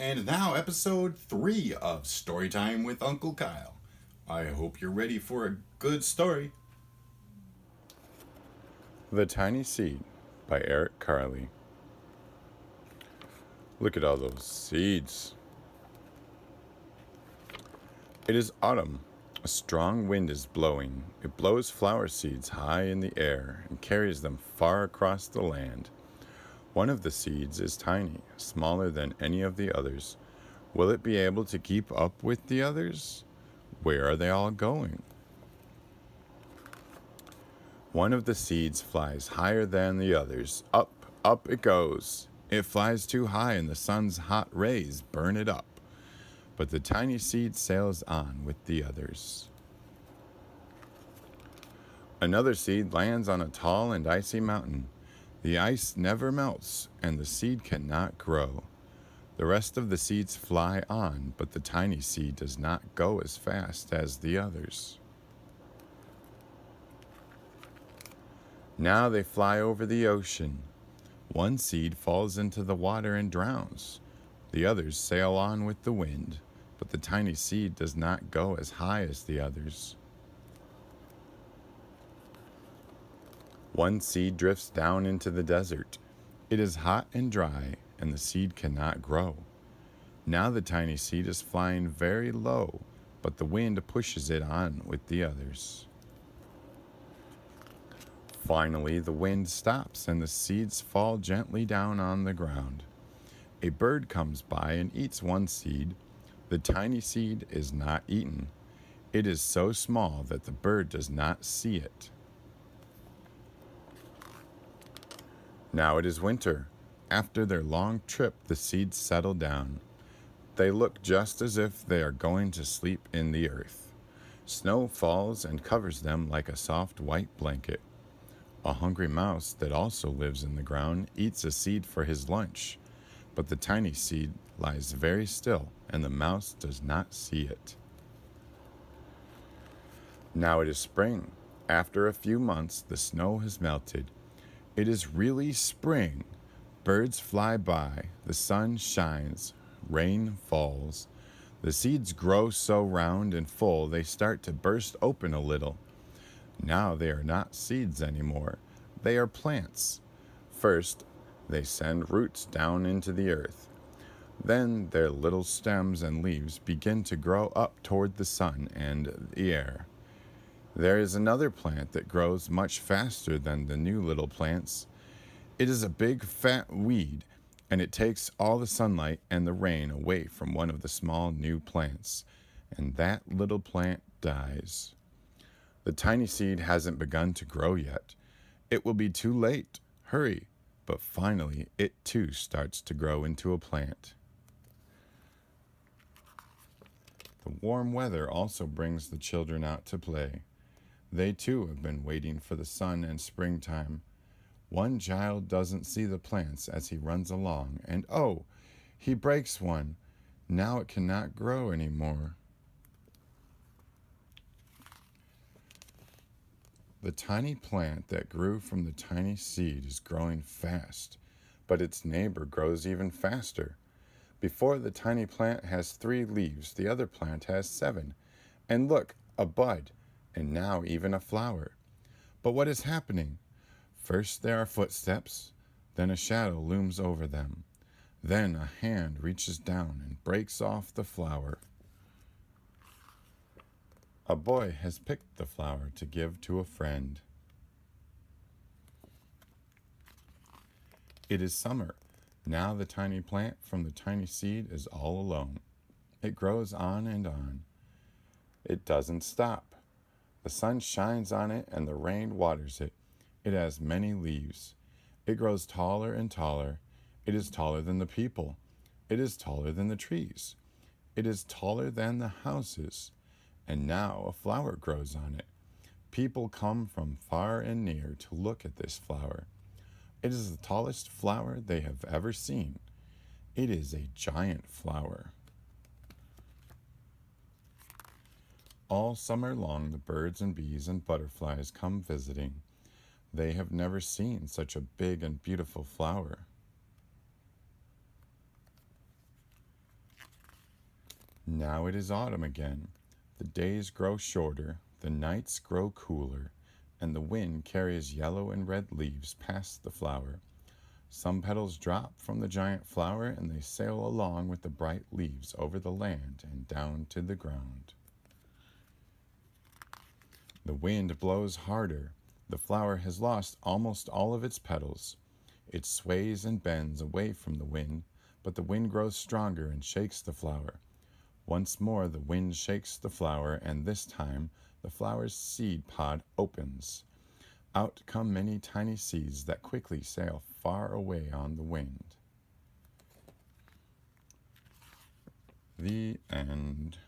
And now, episode 3 of Storytime with Uncle Kyle. I hope you're ready for a good story. The Tiny Seed by Carle. Look at all those seeds. It is autumn. A strong wind is blowing. It blows flower seeds high in the air and carries them far across the land. One of the seeds is tiny, smaller than any of the others. Will it be able to keep up with the others? Where are they all going? One of the seeds flies higher than the others. Up it goes. It flies too high and the sun's hot rays burn it up. But the tiny seed sails on with the others. Another seed lands on a tall and icy mountain. The ice never melts and the seed cannot grow. The rest of the seeds fly on, but the tiny seed does not go as fast as the others. Now they fly over the ocean. One seed falls into the water and drowns. The others sail on with the wind, but the tiny seed does not go as high as the others. One seed drifts down into the desert. It is hot and dry, and the seed cannot grow. Now the tiny seed is flying very low, but the wind pushes it on with the others. Finally, the wind stops and the seeds fall gently down on the ground. A bird comes by and eats one seed. The tiny seed is not eaten. It is so small that the bird does not see it. Now it is winter. After their long trip, the seeds settle down. They look just as if they are going to sleep in the earth. Snow falls and covers them like a soft white blanket. A hungry mouse that also lives in the ground eats a seed for his lunch, but the tiny seed lies very still and the mouse does not see it. Now it is spring. After a few months, the snow has melted. It is really spring. Birds fly by, the sun shines, rain falls. The seeds grow so round and full they start to burst open a little. Now they are not seeds anymore. They are plants. First, they send roots down into the earth. Then their little stems and leaves begin to grow up toward the sun and the air. There is another plant that grows much faster than the new little plants. It is a big fat weed, and it takes all the sunlight and the rain away from one of the small new plants, and that little plant dies. The tiny seed hasn't begun to grow yet. It will be too late. Hurry. But finally, it too starts to grow into a plant. The warm weather also brings the children out to play. They too have been waiting for the sun and springtime. One child doesn't see the plants as he runs along, and oh, he breaks one. Now it cannot grow anymore. The tiny plant that grew from the tiny seed is growing fast, but its neighbor grows even faster. Before the tiny plant has 3 leaves, the other plant has 7. And look, a bud, and now even a flower. But what is happening? First there are footsteps, then a shadow looms over them. Then a hand reaches down and breaks off the flower. A boy has picked the flower to give to a friend. It is summer. Now the tiny plant from the tiny seed is all alone. It grows on and on. It doesn't stop. The sun shines on it and the rain waters it. It has many leaves. It grows taller and taller. It is taller than the people. It is taller than the trees. It is taller than the houses. And now a flower grows on it. People come from far and near to look at this flower. It is the tallest flower they have ever seen. It is a giant flower. All summer long, the birds and bees and butterflies come visiting. They have never seen such a big and beautiful flower. Now it is autumn again. The days grow shorter, the nights grow cooler, and the wind carries yellow and red leaves past the flower. Some petals drop from the giant flower, and they sail along with the bright leaves over the land and down to the ground. The wind blows harder. The flower has lost almost all of its petals. It sways and bends away from the wind, but the wind grows stronger and shakes the flower. Once more the wind shakes the flower, and this time the flower's seed pod opens. Out come many tiny seeds that quickly sail far away on the wind. The end.